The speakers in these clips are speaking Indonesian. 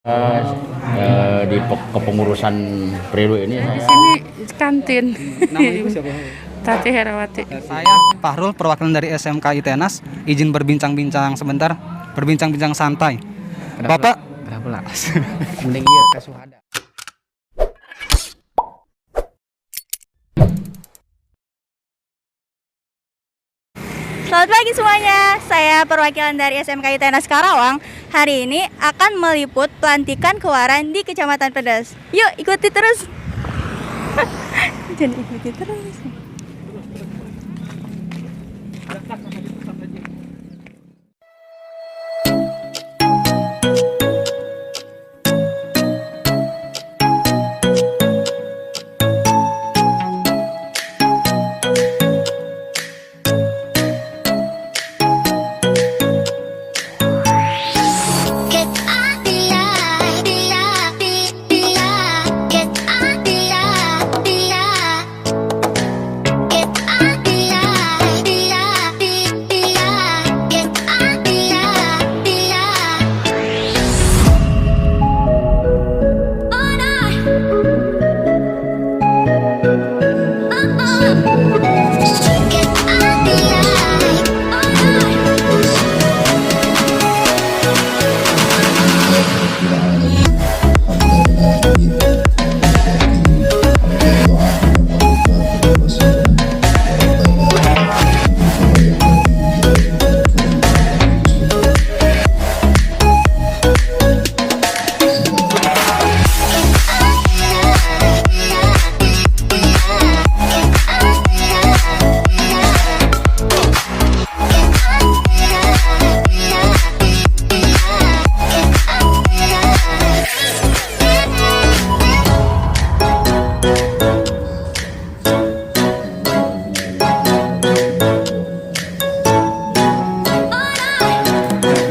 Di kepengurusan periode ini Di saya sini kantin. Nama ibu siapa? Tati Herawati. Saya Fahrul, perwakilan dari SMK ITENAS. Izin berbincang-bincang sebentar, berbincang-bincang santai. Bapak, kenapa lah? Mending iya kasuhada. Selamat pagi semuanya, saya perwakilan dari SMK ITENAS Karawang. Hari ini akan meliput pelantikan kewaran di Kecamatan Pedas. Yuk ikuti terus. Jangan ikuti terus.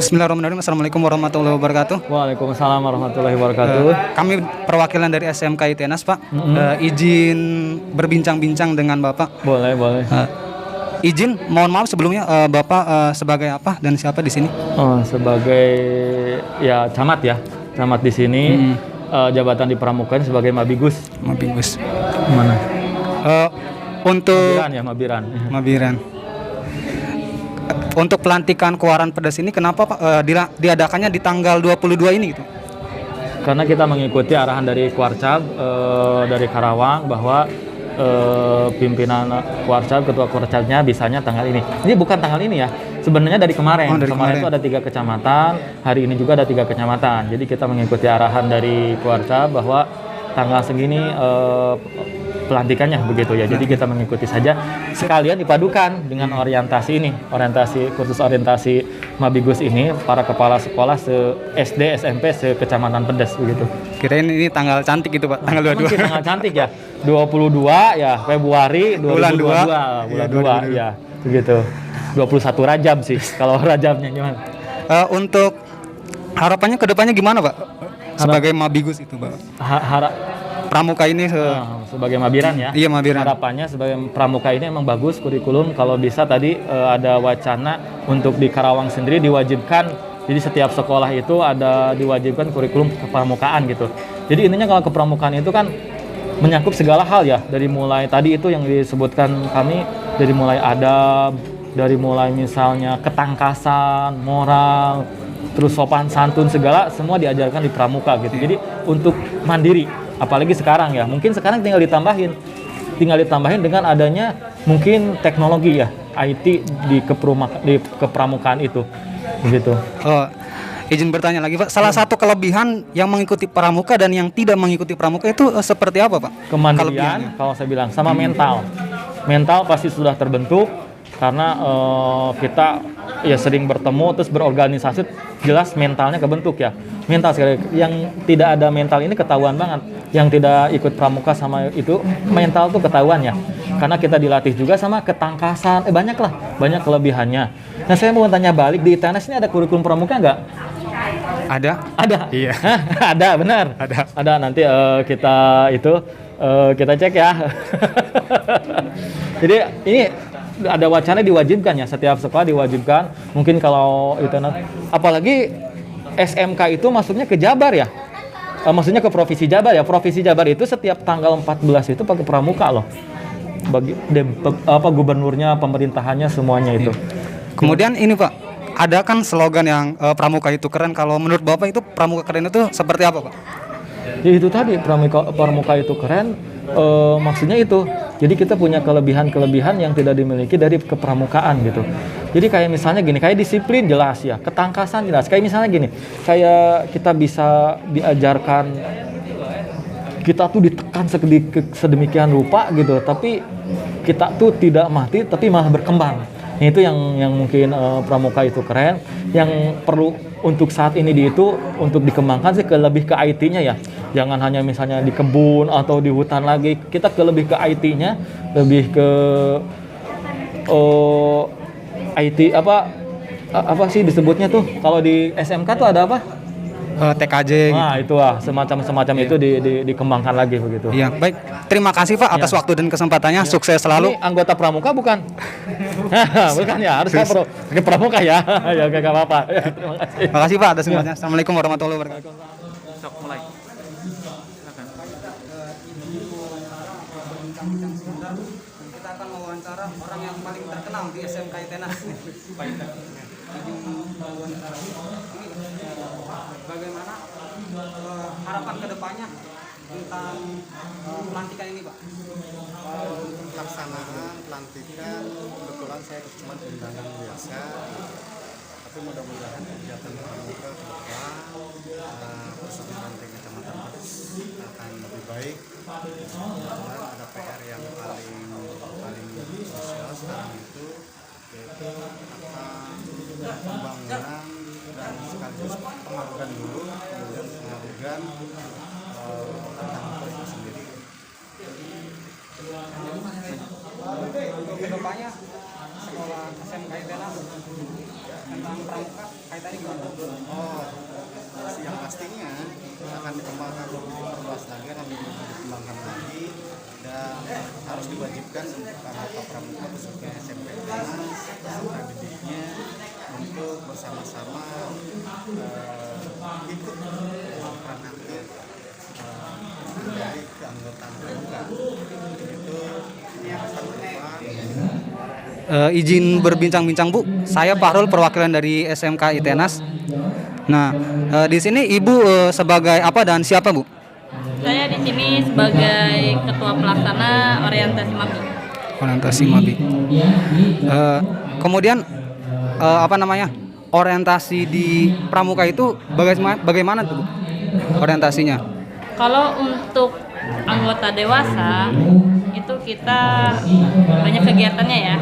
Bismillahirrahmanirrahim. Assalamualaikum warahmatullahi wabarakatuh. Waalaikumsalam warahmatullahi wabarakatuh. Kami perwakilan dari SMK ITENAS, Pak. Izin berbincang-bincang dengan Bapak. Boleh. Izin, mohon maaf sebelumnya, Bapak sebagai apa dan siapa di sini? Sebagai camat di sini. Jabatan di Pramukaan sebagai Mabigus. Mabigus. Mana? Untuk Mabiran. Untuk pelantikan kewaran Pedas ini kenapa Pak diadakannya di tanggal 22 ini gitu? Karena kita mengikuti arahan dari Kuarcap dari Karawang bahwa pimpinan Kuarcap, ketua Kuarcapnya bisanya tanggal ini. Ini bukan tanggal ini ya. Sebenarnya dari kemarin. Kemarin itu ada 3 kecamatan, hari ini juga ada 3 kecamatan. Jadi kita mengikuti arahan dari Kuarcap bahwa tanggal segini pelantikannya begitu ya. Jadi kita mengikuti saja, sekalian dipadukan dengan kursus orientasi Mabigus ini para kepala sekolah SD SMP se-Kecamatan Pedas begitu. Kirain ini tanggal cantik gitu Pak, tanggal 22. Tanggal cantik ya. 22 ya Februari 2022 bulan 2 ya begitu. 21 Rajab sih kalau Rajabnya gimana? Untuk harapannya ke depannya gimana Pak? Sebagai Mabigus itu Pak. Pramuka ini sebagai Mabiran ya. Iya, Mabiran. Harapannya sebagai Pramuka ini emang bagus kurikulum. Kalau bisa tadi ada wacana untuk di Karawang sendiri diwajibkan. Jadi setiap sekolah itu ada diwajibkan kurikulum kepramukaan gitu. Jadi intinya kalau kepramukaan itu kan menyangkut segala hal ya. Dari mulai tadi itu yang disebutkan kami, dari mulai adab, dari mulai misalnya ketangkasan, moral, terus sopan santun segala semua diajarkan di pramuka gitu. Jadi untuk mandiri. Apalagi sekarang ya, mungkin sekarang tinggal ditambahin dengan adanya mungkin teknologi ya, IT di kepramukaan itu, begitu. Izin bertanya lagi Pak, salah satu kelebihan yang mengikuti pramuka dan yang tidak mengikuti pramuka itu seperti apa Pak? Kemandirian, kalau saya bilang, sama mental pasti sudah terbentuk karena kita ya sering bertemu terus berorganisasi, jelas mentalnya kebentuk ya. Mental sekali, yang tidak ada mental ini ketahuan banget. Yang tidak ikut pramuka sama itu mental tuh ketahuan ya, karena kita dilatih juga sama ketangkasan, banyak kelebihannya. Nah saya mau tanya balik, di ITENAS ini ada kurikulum pramuka nggak? Ada. Iya. Ada, benar. Ada. Nanti kita cek ya. Jadi ini ada wacana diwajibkan ya, setiap sekolah diwajibkan. Mungkin kalau ITENAS, apalagi SMK itu masuknya ke Jabar ya? Maksudnya ke Provinsi Jabar ya. Provinsi Jabar itu setiap tanggal 14 itu pakai pramuka loh. Gubernurnya, pemerintahannya semuanya itu. Kemudian ini Pak, ada kan slogan yang pramuka itu keren. Kalau menurut Bapak itu pramuka keren itu seperti apa Pak? Ya itu tadi, pramuka itu keren. Maksudnya itu. Jadi kita punya kelebihan-kelebihan yang tidak dimiliki dari kepramukaan gitu. Jadi kayak misalnya gini, kayak disiplin jelas ya, ketangkasan jelas. Kayak misalnya gini, kayak kita bisa diajarkan, kita tuh ditekan sedemikian rupa gitu, tapi kita tuh tidak mati, tapi malah berkembang. Nah, itu yang mungkin pramuka itu keren. Yang perlu untuk saat ini untuk dikembangkan sih lebih ke IT-nya ya. Jangan hanya misalnya di kebun atau di hutan lagi. Kita lebih ke IT-nya, lebih ke IT apa sih disebutnya tuh? Kalau di SMK tuh ada apa? TKJ. Nah, itu semacam itu dikembangkan lagi begitu. Iya, baik. Terima kasih Pak atas waktu dan kesempatannya. Sukses selalu. Ini anggota pramuka bukan? Bukan ya, harus pakai pramuka ya. Ya enggak apa-apa. Ya, terima kasih. Terima kasih Pak atas kesempatannya. Assalamualaikum warahmatullahi wabarakatuh. Sok mulai. Kita akan mewawancara orang yang paling terkenal di SMK Itenas. Bagaimana harapan kedepannya tentang pelantikan ini Pak? Untuk pelaksanaan pelantikan kebetulan saya cuma undangan biasa, tapi mudah-mudahan kegiatan pramuka ke depan persetujuan di Kecamatan Pedes akan lebih baik. Mudah-mudahan ada PR yang paling krusial sekarang itu yaitu pembangunan dan sekaligus penghargaan dulu, kemudian penghargaan tentang itu sendiri. Untuk kedepannya sekolah SMK Itenas tentang pramuka kaitannya gimana? Yang pastinya akan dikembangkan lebih diperluas lagi, akan dikembangkan lagi, dan harus diwajibkan untuk anggota pramuka khususnya SMK Itenas serta didiknya untuk bersama-sama ikut peran aktif menjadi keanggotaan pramuka. Itu yang akan berdepan. Izin berbincang-bincang Bu, saya Fahrul perwakilan dari SMK Itenas. Nah, di sini Ibu sebagai apa dan siapa Bu? Saya di sini sebagai ketua pelaksana orientasi MABI. Orientasi MABI. Kemudian orientasi di pramuka itu bagaimana tuh Bu? Orientasinya? Kalau untuk anggota dewasa itu kita banyak kegiatannya ya.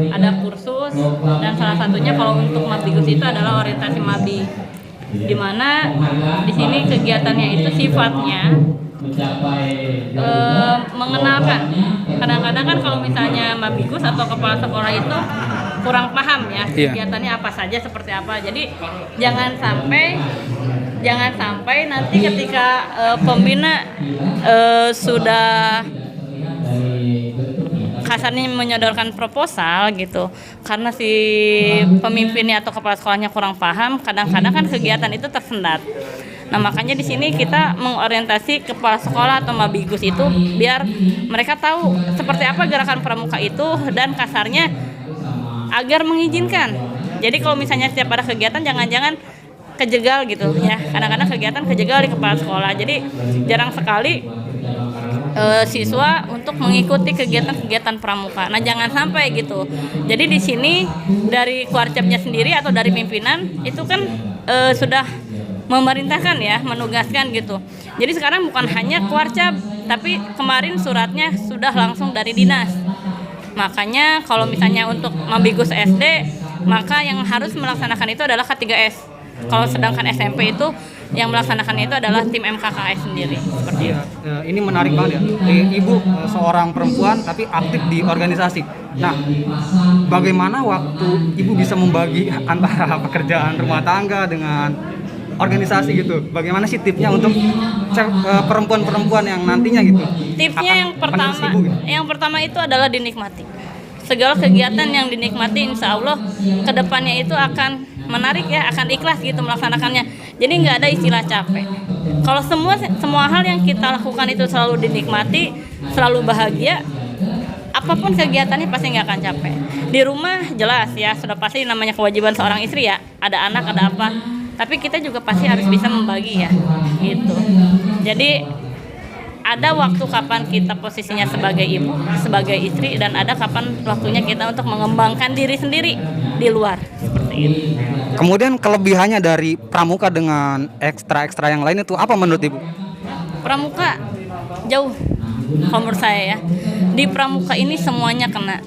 Ada kursus dan salah satunya kalau untuk Mabigus itu adalah orientasi MABI. Di mana di sini kegiatannya itu sifatnya mengenalkan. Kadang-kadang kan kalau misalnya Mabigus atau kepala sekolah itu kurang paham ya kegiatannya apa saja seperti apa. Jadi jangan sampai nanti ketika pembina sudah kasarnya menyodorkan proposal gitu, karena si pemimpinnya atau kepala sekolahnya kurang paham, kadang-kadang kan kegiatan itu tersendat. Nah makanya di sini kita mengorientasi kepala sekolah atau Mabigus itu biar mereka tahu seperti apa gerakan pramuka itu dan kasarnya agar mengizinkan. Jadi kalau misalnya setiap ada kegiatan jangan-jangan kejegal gitu ya. Kadang-kadang kegiatan kejegal di kepala sekolah. Jadi jarang sekali siswa untuk mengikuti kegiatan-kegiatan pramuka. Nah, jangan sampai gitu. Jadi di sini dari Kuarcepnya sendiri atau dari pimpinan itu kan sudah memerintahkan ya, menugaskan gitu. Jadi sekarang bukan hanya Kuarcap, tapi kemarin suratnya sudah langsung dari dinas. Makanya kalau misalnya untuk Mabigus SD, maka yang harus melaksanakan itu adalah K3S. Kalau sedangkan SMP itu yang melaksanakan itu adalah tim MKKS sendiri seperti itu. Ini menarik banget ya. Ibu seorang perempuan tapi aktif di organisasi. Nah, bagaimana waktu Ibu bisa membagi antara pekerjaan rumah tangga dengan organisasi gitu? Bagaimana sih tipsnya untuk perempuan-perempuan yang nantinya gitu? Tipsnya yang pertama itu adalah dinikmati. Segala kegiatan yang dinikmati, insya Allah kedepannya itu akan menarik ya, akan ikhlas gitu melaksanakannya. Jadi nggak ada istilah capek. Kalau semua hal yang kita lakukan itu selalu dinikmati, selalu bahagia, apapun kegiatannya pasti nggak akan capek. Di rumah jelas ya, sudah pasti namanya kewajiban seorang istri ya, ada anak, ada apa. Tapi kita juga pasti harus bisa membagi ya, gitu. Jadi ada waktu kapan kita posisinya sebagai ibu, sebagai istri, dan ada kapan waktunya kita untuk mengembangkan diri sendiri di luar, seperti itu. Kemudian kelebihannya dari pramuka dengan ekstra-ekstra yang lain itu apa menurut Ibu? Pramuka jauh, kalau menurut saya ya. Di pramuka ini semuanya kena,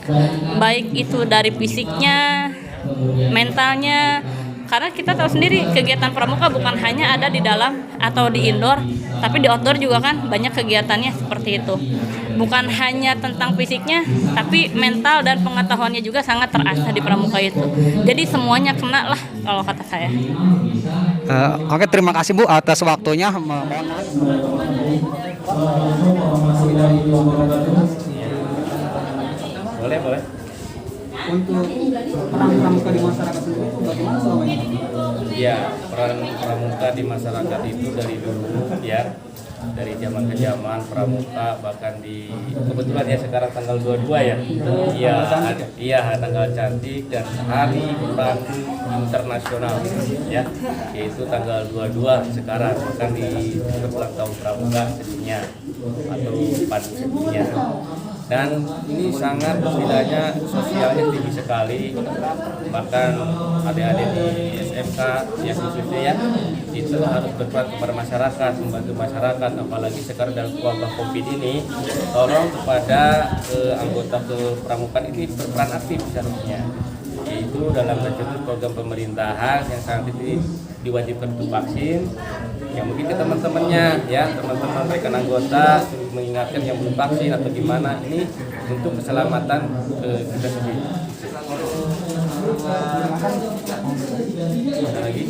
baik itu dari fisiknya, mentalnya. Karena kita tahu sendiri kegiatan pramuka bukan hanya ada di dalam atau di indoor, tapi di outdoor juga kan banyak kegiatannya seperti itu. Bukan hanya tentang fisiknya, tapi mental dan pengetahuannya juga sangat terasa di pramuka itu. Jadi semuanya kena lah kalau kata saya. Oke, terima kasih Bu atas waktunya. Boleh. Untuk peran pramuka di masyarakat sendiri itu bagaimana selama ini? Ya, peran pramuka di masyarakat itu dari dulu ya, dari zaman ke zaman pramuka, bahkan di kebetulan ya sekarang tanggal 22 ya. Iya, tanggal cantik dan hari pramuka internasional ya, yaitu tanggal 22 sekarang, bahkan di ulang tahun pramuka sedunia atau padu sedunia. Dan ini sangat istilahnya sosialnya tinggi sekali, bahkan adik-adik di SMK yang khususnya ya itu harus berperan kepada masyarakat, membantu masyarakat, apalagi sekarang dalam wabah COVID ini. Tolong kepada anggota kepramukaan ini berperan aktif seharusnya, yaitu dalam menjalankan program pemerintahan yang saat ini diwajibkan untuk vaksin. Ya mungkin ke teman-temannya ya, teman-teman rekan anggota mengingatkan yang belum vaksin atau gimana, ini untuk keselamatan kita sendiri. Ada lagi?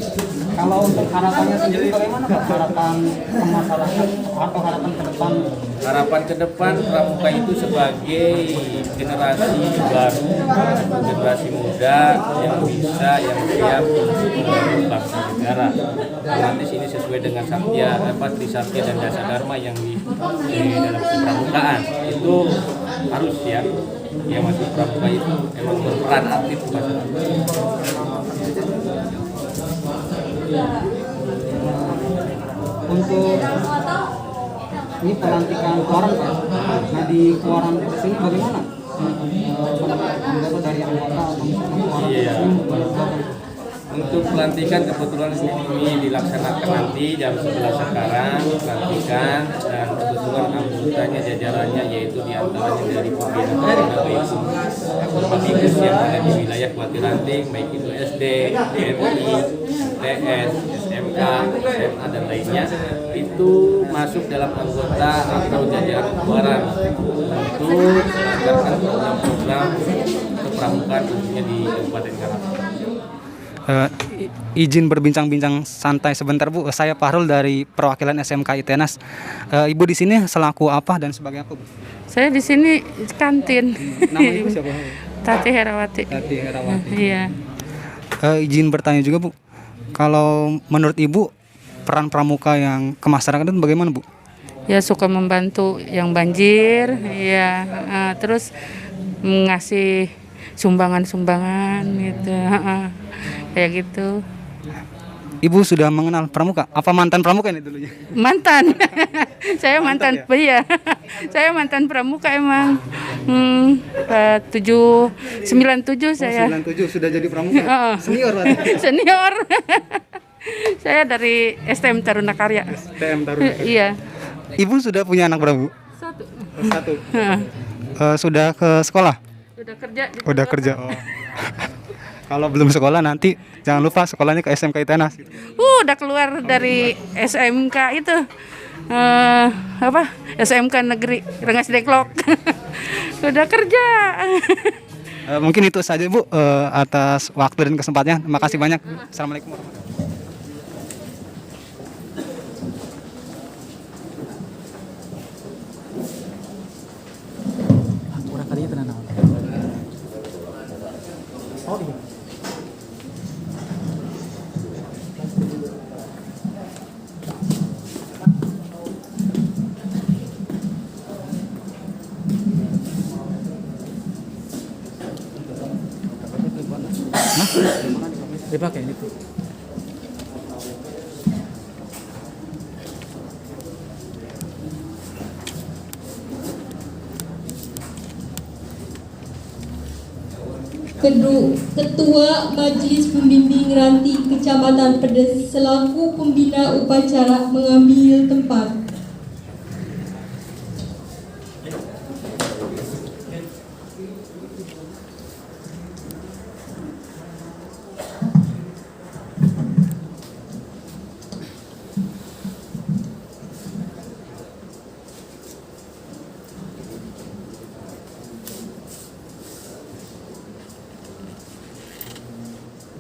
Kalau untuk harapannya sendiri bagaimana Pak? Harapan masyarakat atau harapan ke depan? Harapan ke depan pramuka itu sebagai generasi baru, generasi muda yang bisa, yang siap untuk bangsa negara. Nanti ini sesuai dengan Trisakti dan Dasa Dharma yang di dalam kepramukaan itu harus ya masuk pramuka itu emang berperan aktif masyarakat. Untuk ini pelantikan koran Pak. Nah di koran di sini bagaimana? Dari anggota atau koran Iya. ini? Untuk pelantikan kebetulan ini dilaksanakan nanti jam 11 sekarang pelantikan, dan kebetulan anggotanya jajarannya yaitu diantaranya dari pembina baik yang ada di wilayah Kuati Ranting, baik itu SD, MI, TS, SMK, SMA dan lainnya itu masuk dalam anggota atau jajaran koran untuk melancarkan program-program kepramukaan khususnya di Kabupaten Karawang. Izin berbincang-bincang santai sebentar Bu. Saya Fahrul dari perwakilan SMK ITENAS. Ibu di sini selaku apa dan sebagai apa Bu? Saya di sini kantin. Nama Ibu siapa Bu? Tati Herawati. Tati Herawati. Iya. Izin bertanya juga Bu. Kalau menurut Ibu peran pramuka yang ke masyarakat itu bagaimana Bu? Ya suka membantu yang banjir, ya. Terus ngasih sumbangan-sumbangan gitu. Kayak gitu. Ibu sudah mengenal pramuka? Apa mantan pramuka ini dulunya? Mantan. Saya mantan, ya? Saya mantan pramuka emang. 97 saya. 97 sudah jadi pramuka. Senior berarti. Senior. Saya dari STM Taruna Karya. STM Taruna Karya. Iya. Ibu sudah punya anak berapa Bu? Satu. Sudah ke sekolah? Udah kerja. Udah kerja. Oh. Kalau belum sekolah nanti jangan lupa sekolahnya ke SMK ITENAS. Udah keluar dari SMK itu SMK Negeri Rengas Dengklok. Udah kerja. Mungkin itu saja Bu atas waktu dan kesempatannya. Terima kasih banyak. Assalamualaikum warahmatullahi wabarakatuh. Oh iya. Dipakai gitu. Ketua Majelis Pembimbing Ranting Kecamatan Pedes selaku pembina upacara mengambil tempat.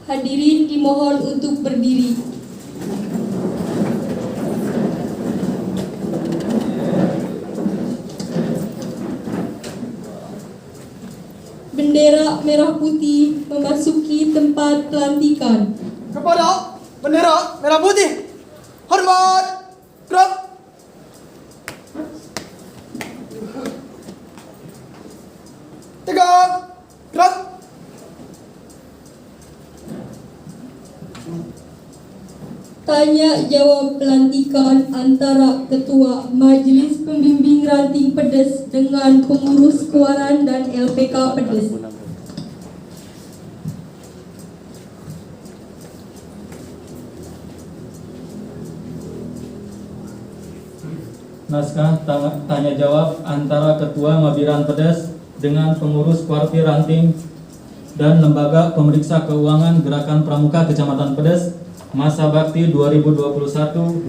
Hadirin dimohon untuk berdiri. Bendera merah putih memasuki tempat pelantikan. Kepada bendera merah putih, hormat, gerak. Tegak, gerak. Tanya jawab pelantikan antara Ketua Majelis Pembimbing Ranting Pedes dengan pengurus Kuaran dan LPK Pedes. Naskah tanya jawab antara Ketua Mabiran Pedes dengan pengurus Kuarti Ranting dan Lembaga Pemeriksa Keuangan Gerakan Pramuka Kecamatan Pedes masa bakti 2021-2024.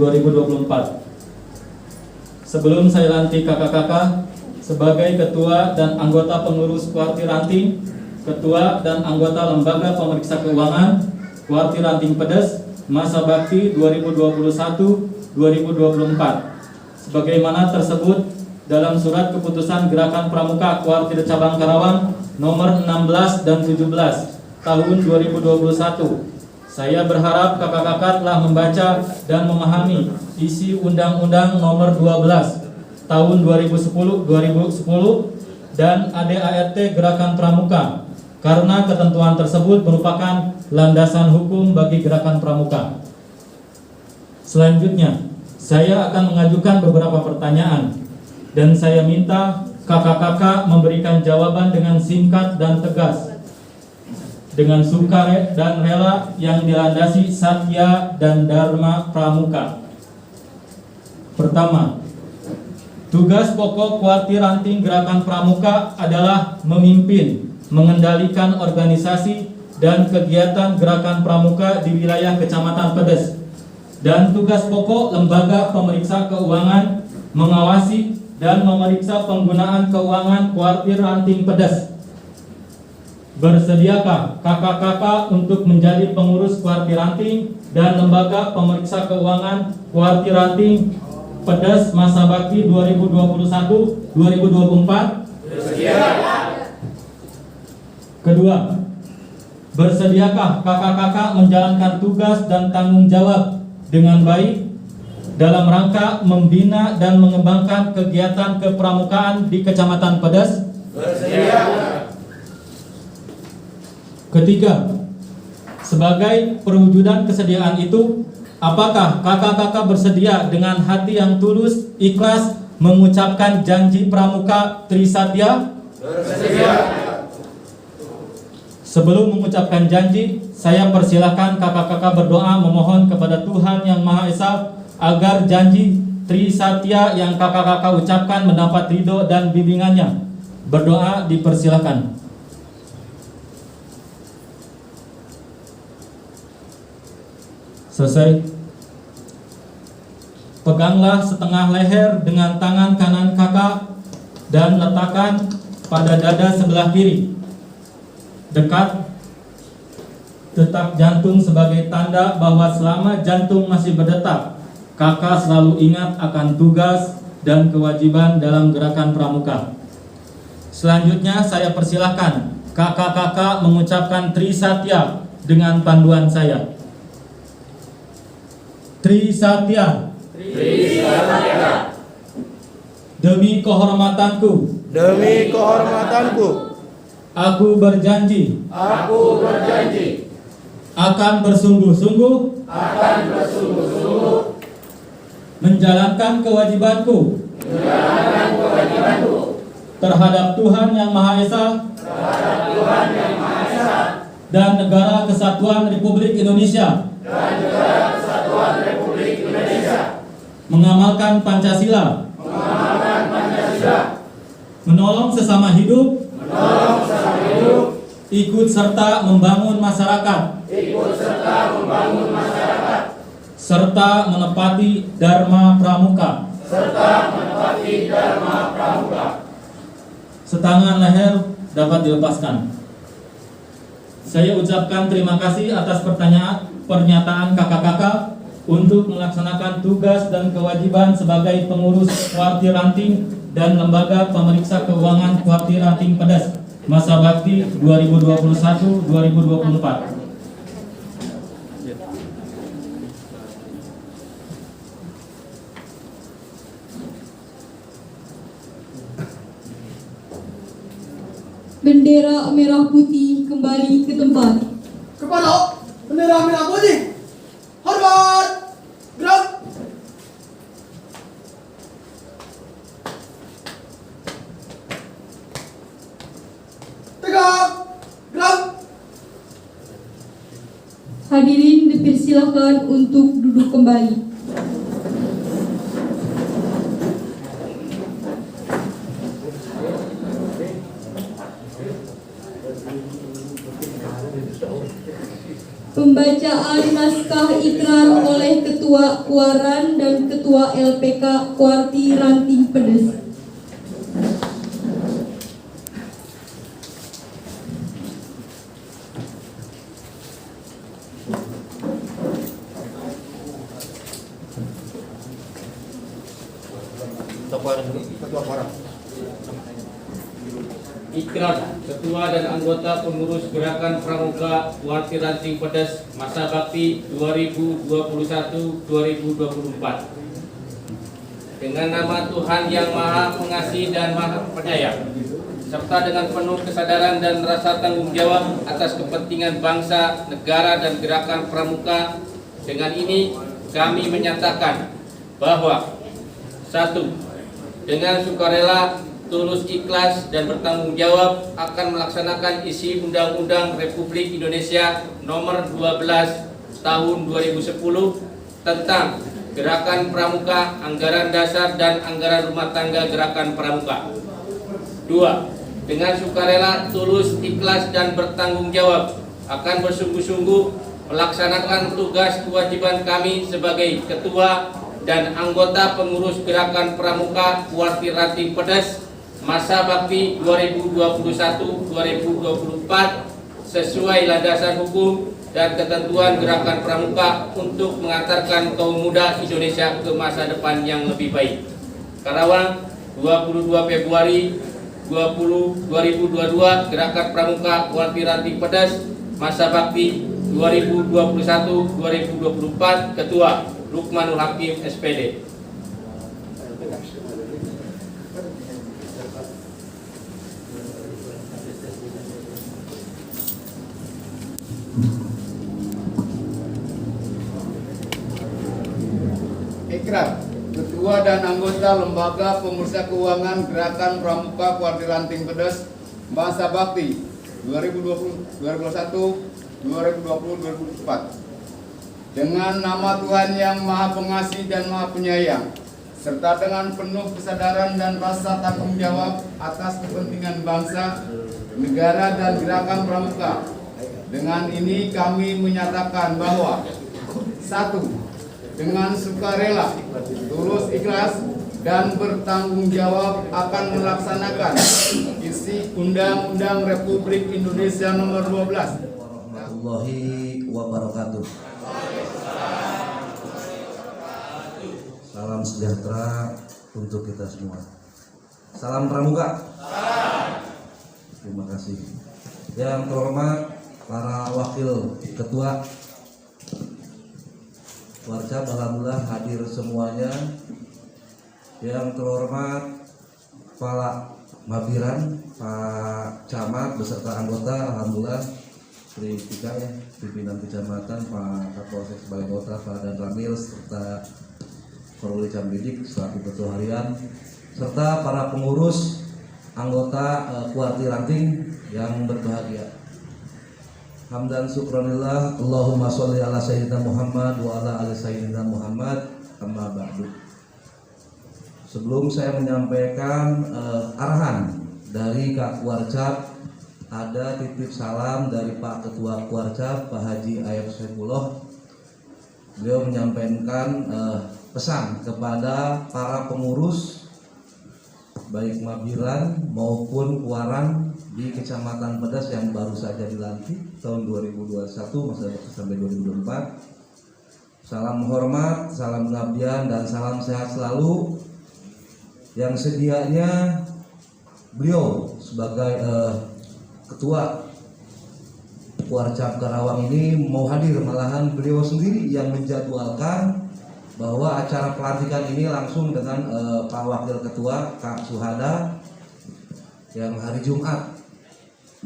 Sebelum saya lantik kakak-kakak sebagai Ketua dan anggota pengurus Kuarti Ranting, Ketua dan anggota Lembaga Pemeriksa Keuangan Kuarti Ranting Pedes masa bakti 2021-2024. Sebagaimana tersebut dalam surat keputusan Gerakan Pramuka Kuarti Cabang Karawang nomor 16 dan 17 tahun 2021. Saya berharap kakak-kakak telah membaca dan memahami isi Undang-Undang nomor 12 tahun 2010 dan ADART Gerakan Pramuka, karena ketentuan tersebut merupakan landasan hukum bagi Gerakan Pramuka. Selanjutnya, saya akan mengajukan beberapa pertanyaan dan saya minta kakak-kakak memberikan jawaban dengan singkat dan tegas, dengan suka dan rela yang dilandasi satya dan dharma pramuka. Pertama, tugas pokok Kuarti Ranting Gerakan Pramuka adalah memimpin, mengendalikan organisasi dan kegiatan Gerakan Pramuka di wilayah Kecamatan Pedes. Dan tugas pokok Lembaga Pemeriksa Keuangan mengawasi dan memeriksa penggunaan keuangan Kuarti Ranting Pedes. Bersediakah kakak-kakak untuk menjadi pengurus Kuarti Ranting dan Lembaga Pemeriksa Keuangan Kuarti Ranting Pedes masa bakti 2021-2024? Bersedia. Kedua, bersediakah kakak-kakak menjalankan tugas dan tanggung jawab dengan baik dalam rangka membina dan mengembangkan kegiatan kepramukaan di Kecamatan Pedes? Bersedia. Ketiga, sebagai perwujudan kesediaan itu, apakah kakak-kakak bersedia dengan hati yang tulus, ikhlas mengucapkan janji pramuka Trisatya? Bersedia. Sebelum mengucapkan janji, saya persilahkan kakak-kakak berdoa memohon kepada Tuhan Yang Maha Esa agar janji Trisatya yang kakak-kakak ucapkan mendapat ridho dan bimbingannya. Berdoa dipersilahkan. Selesai. Peganglah setengah leher dengan tangan kanan kakak dan letakkan pada dada sebelah kiri. Dekat detak jantung sebagai tanda bahwa selama jantung masih berdetak, kakak selalu ingat akan tugas dan kewajiban dalam Gerakan Pramuka. Selanjutnya saya persilahkan kakak-kakak mengucapkan Trisatya dengan panduan saya. Trisatya. Trisatya. Demi kehormatanku. Demi kehormatanku. Aku berjanji. Aku berjanji. akan bersungguh-sungguh menjalankan kewajibanku terhadap Tuhan Yang Maha Esa dan Negara Kesatuan Republik Indonesia, mengamalkan Pancasila, menolong sesama hidup, ikut serta membangun masyarakat, serta menepati Dharma Pramuka. Setangan leher dapat dilepaskan. Saya ucapkan terima kasih atas pernyataan kakak-kakak untuk melaksanakan tugas dan kewajiban sebagai pengurus Kuartir Ranting dan Lembaga Pemeriksa Keuangan Kuartir Ranting Pedas masa bakti 2021-2024. Bendera merah putih kembali ke tempat. Kepada bendera merah putih. Hormat. Gerak. Tegak. Gerak. Hadirin dipersilakan untuk duduk kembali. Pembacaan naskah ikrar oleh Ketua Kuaran dan Ketua LPK Kuartir Ranting Pedas. Ikrar Ketua dan Anggota Pengurus Gerakan Pramuka Kuartir Ranting Pedas Masa Bakti 2021-2024. Dengan nama Tuhan Yang Maha Pengasih dan Maha Penyayang, serta dengan penuh kesadaran dan rasa tanggung jawab atas kepentingan bangsa, negara, dan gerakan pramuka, dengan ini kami menyatakan bahwa 1. Dengan sukarela, tulus, ikhlas, dan bertanggung jawab akan melaksanakan isi Undang-Undang Republik Indonesia Nomor 12 Tahun 2010 tentang Gerakan Pramuka, Anggaran Dasar, dan Anggaran Rumah Tangga Gerakan Pramuka. 2. Dengan sukarela, tulus, ikhlas, dan bertanggung jawab akan bersungguh-sungguh melaksanakan tugas kewajiban kami sebagai Ketua dan anggota pengurus Gerakan Pramuka Kuartir Ranting Pedas masa bakti 2021-2024 sesuai landasan hukum dan ketentuan Gerakan Pramuka untuk mengantarkan kaum muda Indonesia ke masa depan yang lebih baik. Karawang, 22 Februari 2022, Gerakan Pramuka Kuartir Ranting Pedas masa bakti 2021-2024, Ketua Lukmanul Hakim SPD. Ikrar Ketua dan anggota Lembaga Pemeriksa Keuangan Gerakan Pramuka Kuartir Ranting Pedas masa bakti 2021-2024. Dengan nama Tuhan Yang Maha Pengasih dan Maha Penyayang, serta dengan penuh kesadaran dan rasa tanggung jawab atas kepentingan bangsa, negara, dan gerakan pramuka. Dengan ini kami menyatakan bahwa 1. Dengan sukarela, tulus, ikhlas, dan bertanggung jawab akan melaksanakan isi Undang-Undang Republik Indonesia Nomor 12 warahmatullahi wabarakatuh. Salam sejahtera untuk kita semua. Salam Pramuka. Terima kasih. Yang terhormat para wakil ketua, warga alhamdulillah hadir semuanya. Yang terhormat Pak Mabiran, Pak Camat beserta anggota, alhamdulillah Tri Tika ya, pimpinan kecamatan, Pak Kapolsek Balai Kota, Pak Dan Ramil, serta Perwali Cambidik selaku ketua harian, serta para pengurus anggota Kuarti Ranting yang berbahagia. Hamdan syukranillah, Allahumma sholli ala sayyidina Muhammad wa ala ali sayyidina Muhammad, amma ba'du. Sebelum saya menyampaikan arahan dari Kak Kuarcap, ada titip salam dari Pak Ketua Kuarcap, Pak Haji Ayat Saifullah. Beliau menyampaikan pesan kepada para pengurus baik Mabiran maupun Kuaran di Kecamatan Pedas yang baru saja dilantik tahun 2021 sampai 2024. Salam hormat, salam pengabdian, dan salam sehat selalu. Yang sedianya beliau sebagai ketua Kuarcap Karawang ini mau hadir, malahan beliau sendiri yang menjadwalkan bahwa acara pelantikan ini langsung dengan Pak Wakil Ketua Kak Suhada yang hari Jumat.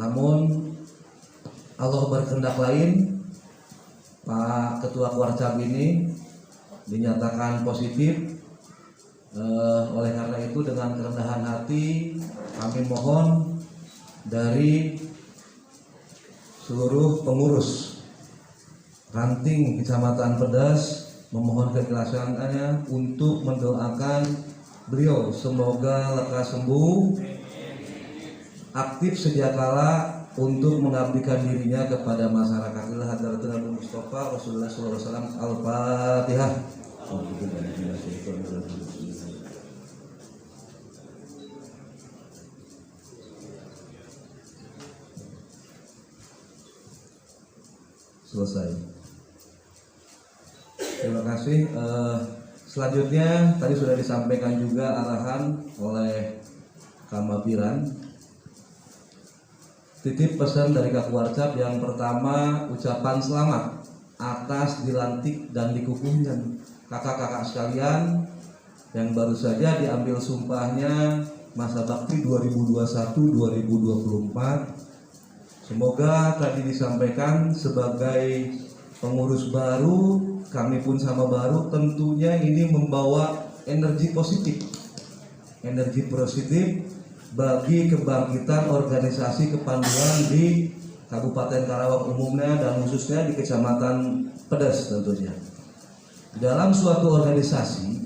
Namun Allah berkehendak lain, Pak Ketua Kuarcap ini dinyatakan positif. Oleh karena itu dengan kerendahan hati kami mohon dari seluruh pengurus Ranting Kecamatan Pedas memohon keikhlasannya untuk mendoakan beliau semoga lekas sembuh, aktif sedia kala untuk mengabdikan dirinya kepada masyarakat. Hadratul Nabi Mustafa Rasulullah SAW. Al-Fatihah. Selesai. Terima kasih. Selanjutnya tadi sudah disampaikan juga arahan oleh Kamabiran. Titip pesan dari Kak Kuarcap, yang pertama ucapan selamat atas dilantik dan dikukuhnya kakak-kakak sekalian yang baru saja diambil sumpahnya masa bakti 2021-2024. Semoga tadi disampaikan sebagai pengurus baru, kami pun sama baru, tentunya ini membawa energi positif bagi kebangkitan organisasi kepanduan di Kabupaten Karawang umumnya dan khususnya di Kecamatan Pedas tentunya. Dalam suatu organisasi,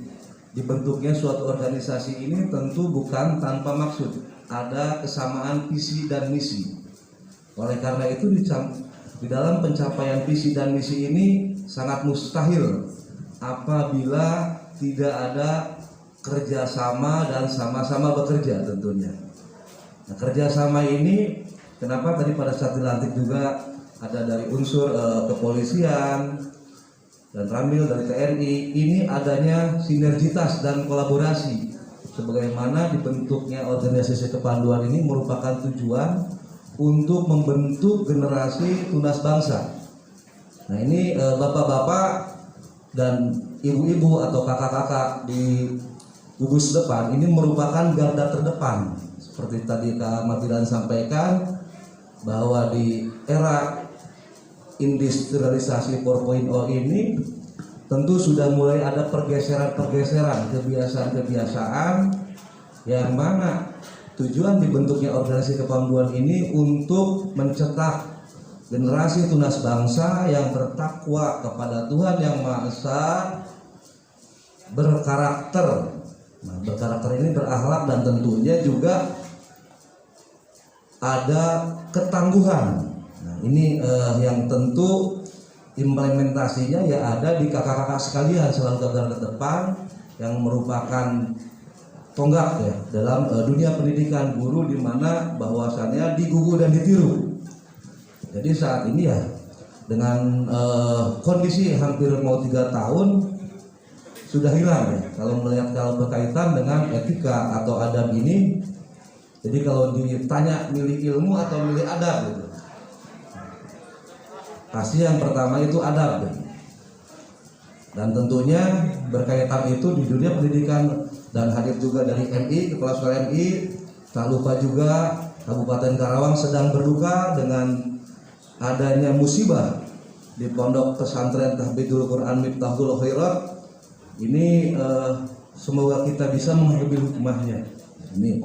dibentuknya suatu organisasi ini tentu bukan tanpa maksud, ada kesamaan visi dan misi. Oleh karena itu di dalam pencapaian visi dan misi ini sangat mustahil apabila tidak ada kerjasama dan sama-sama bekerja tentunya. Nah, kerjasama ini kenapa tadi pada saat dilantik juga ada dari unsur kepolisian dan Ramil dari TNI, ini adanya sinergitas dan kolaborasi sebagaimana dibentuknya organisasi kepanduan ini merupakan tujuan untuk membentuk generasi tunas bangsa. Nah ini bapak-bapak dan ibu-ibu atau kakak-kakak di gugus depan ini merupakan garda terdepan. Seperti tadi Kak Matilan sampaikan bahwa di era industrialisasi 4.0 ini tentu sudah mulai ada pergeseran-pergeseran, kebiasaan-kebiasaan yang mana tujuan dibentuknya organisasi kepanduan ini untuk mencetak generasi tunas bangsa yang bertakwa kepada Tuhan Yang Maha Esa, berkarakter. Nah, berkarakter ini berakhlak dan tentunya juga ada ketangguhan. Nah, ini yang tentu implementasinya ya ada di kakak-kakak sekalian selalu garda depan yang merupakan tonggak ya dalam dunia pendidikan guru, di mana bahwasannya digugu dan ditiru. Jadi saat ini ya dengan kondisi hampir mau 3 tahun sudah hilang ya kalau melihat kalau berkaitan dengan etika atau adab ini. Jadi kalau ditanya milih ilmu atau milih adab gitu, pasti yang pertama itu adab ya. Dan tentunya berkaitan itu di dunia pendidikan. Dan hadir juga dari MI, Kepala Sekolah MI. Tak lupa juga Kabupaten Karawang sedang berduka dengan adanya musibah di Pondok Pesantren Tahfidzul Quran Miftahul Khairat ini, semoga kita bisa mengambil hikmahnya. Ini.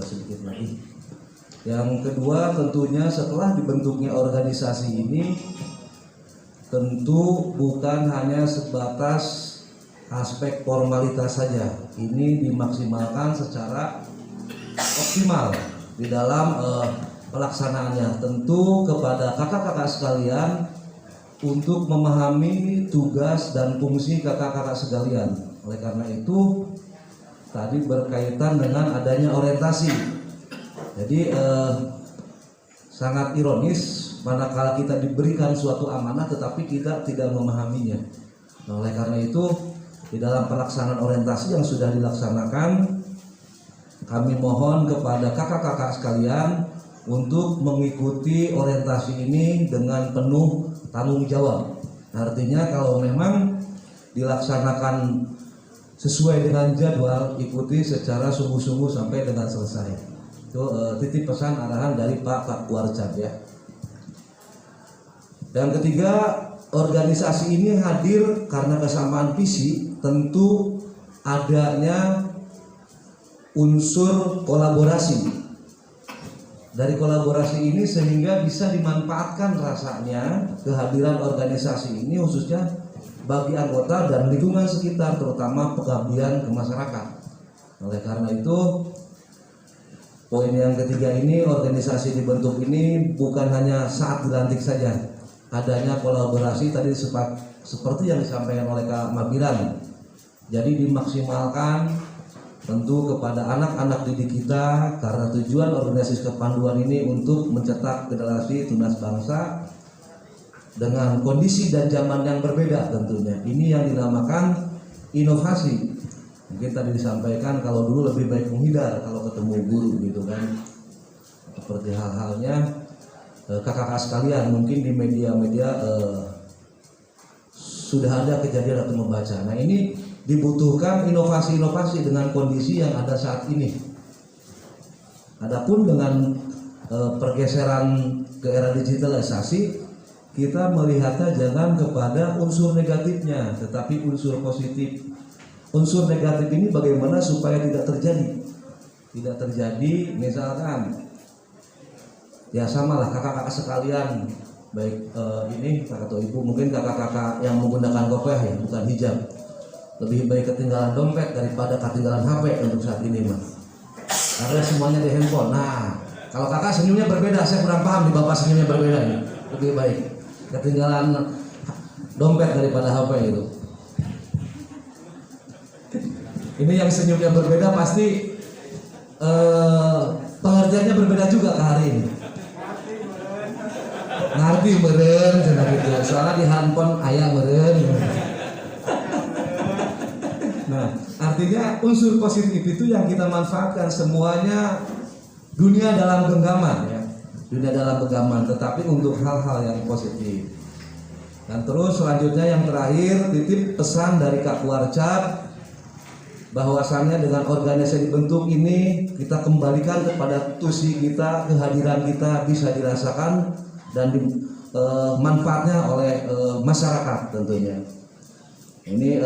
Sedikit lagi. Yang kedua, tentunya setelah dibentuknya organisasi ini tentu bukan hanya sebatas aspek formalitas saja. Ini dimaksimalkan secara optimal di dalam pelaksanaannya. Tentu kepada kakak-kakak sekalian untuk memahami tugas dan fungsi kakak-kakak sekalian. Oleh karena itu tadi berkaitan dengan adanya orientasi. Jadi sangat ironis manakala kita diberikan suatu amanah tetapi kita tidak memahaminya. Nah, oleh karena itu di dalam pelaksanaan orientasi yang sudah dilaksanakan, kami mohon kepada kakak-kakak sekalian untuk mengikuti orientasi ini dengan penuh tanggung jawab. Artinya kalau memang dilaksanakan sesuai dengan jadwal, ikuti secara sungguh-sungguh sampai dengan selesai. Itu titip pesan arahan dari Pak Warcap ya. Dan ketiga, organisasi ini hadir karena kesamaan visi, tentu adanya unsur kolaborasi. Dari kolaborasi ini sehingga bisa dimanfaatkan rasanya kehadiran organisasi ini khususnya bagi anggota dan lingkungan sekitar, terutama pengabdian ke masyarakat. Oleh karena itu, poin yang ketiga ini, organisasi dibentuk ini bukan hanya saat dilantik saja, adanya kolaborasi tadi seperti yang disampaikan oleh Kak Mabiran. Jadi dimaksimalkan tentu kepada anak-anak didik kita, karena tujuan organisasi kepanduan ini untuk mencetak generasi tunas bangsa dengan kondisi dan zaman yang berbeda tentunya. Ini yang dinamakan inovasi. Mungkin tadi disampaikan kalau dulu lebih baik menghindar kalau ketemu guru gitu kan. Seperti hal-halnya kakak-kakak sekalian, mungkin di media-media sudah ada kejadian atau membaca. Nah, ini dibutuhkan inovasi-inovasi dengan kondisi yang ada saat ini. Adapun dengan pergeseran ke era digitalisasi, kita melihatnya jangan kepada unsur negatifnya, tetapi unsur positif. Unsur negatif ini bagaimana supaya tidak terjadi? Tidak terjadi, misalkan, ya samalah kakak-kakak sekalian, baik ini kakak atau ibu, mungkin kakak-kakak yang menggunakan kopiah ya, bukan hijab. Lebih baik ketinggalan dompet daripada ketinggalan HP untuk saat ini, Mas. Karena semuanya di handphone. Nah, kalau kakak senyumnya berbeda, saya kurang paham di bapak senyumnya berbeda ini. Lebih baik ketinggalan dompet daripada HP itu. Ini yang senyumnya berbeda pasti pengertiannya berbeda juga ke hari ini. Ngerti meren, gitu. Soalnya di handphone ayah meren. Nah, artinya unsur positif itu yang kita manfaatkan semuanya dunia dalam genggaman ya. Dunia dalam genggaman, tetapi untuk hal-hal yang positif. Dan terus selanjutnya yang terakhir, titip pesan dari Kak Warcap bahwasannya dengan organisasi dibentuk ini kita kembalikan kepada tusi kita, kehadiran kita bisa dirasakan dan manfaatnya oleh masyarakat tentunya. Ini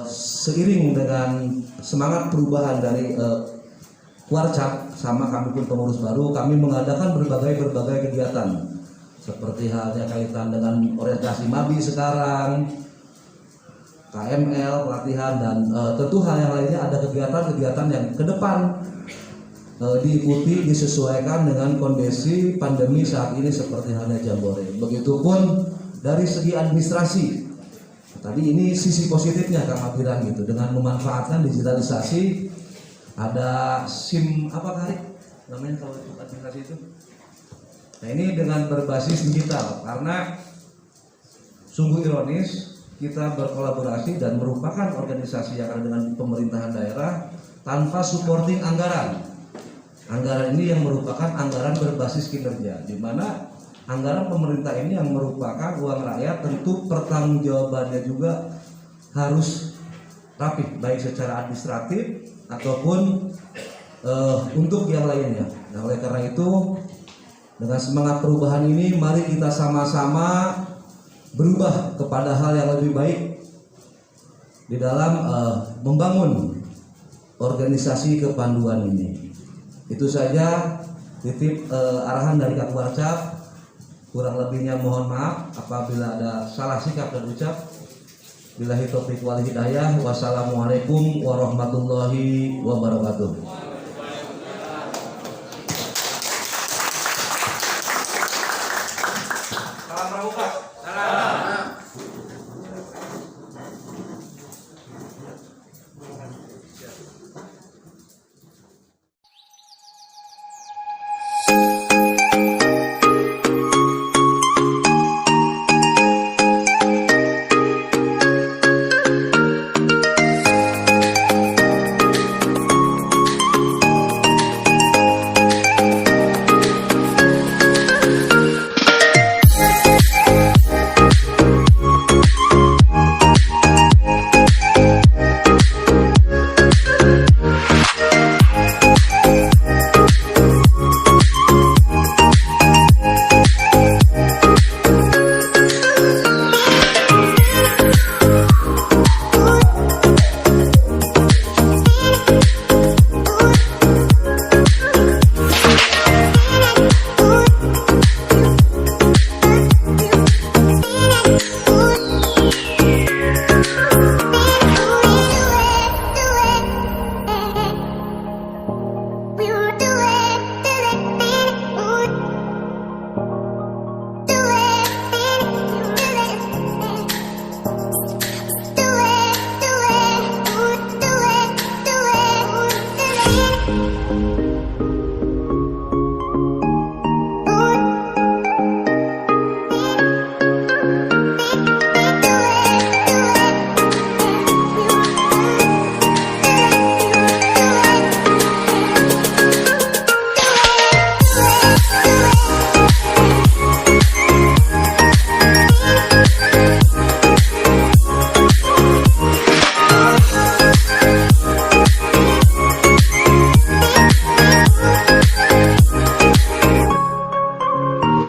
seiring dengan semangat perubahan dari Warcap sama kami pun pengurus baru, kami mengadakan berbagai kegiatan seperti halnya kaitan dengan orientasi MABI sekarang, KML, pelatihan, dan tentu hal yang lainnya. Ada kegiatan-kegiatan yang ke depan diikuti, disesuaikan dengan kondisi pandemi saat ini seperti halnya Jambore. Begitupun dari segi administrasi. Tadi ini sisi positifnya Kang Abiran gitu, dengan memanfaatkan digitalisasi, ada SIM apa kali namanya kalau administrasi itu. Nah, ini dengan berbasis digital, karena sungguh ironis kita berkolaborasi dan merupakan organisasi yang ada dengan pemerintahan daerah tanpa supporting anggaran. Anggaran ini yang merupakan anggaran berbasis kinerja, di mana anggaran pemerintah ini yang merupakan uang rakyat, tentu pertanggungjawabannya juga harus rapi, baik secara administratif ataupun untuk yang lainnya. Nah, oleh karena itu dengan semangat perubahan ini, mari kita sama-sama berubah kepada hal yang lebih baik di dalam membangun organisasi kepanduan ini. Itu saja titip arahan dari Kak Warcap. Kurang lebihnya mohon maaf apabila ada salah sikap dan ucap. Billahi taufiq wal hidayah. Wassalamualaikum warahmatullahi wabarakatuh.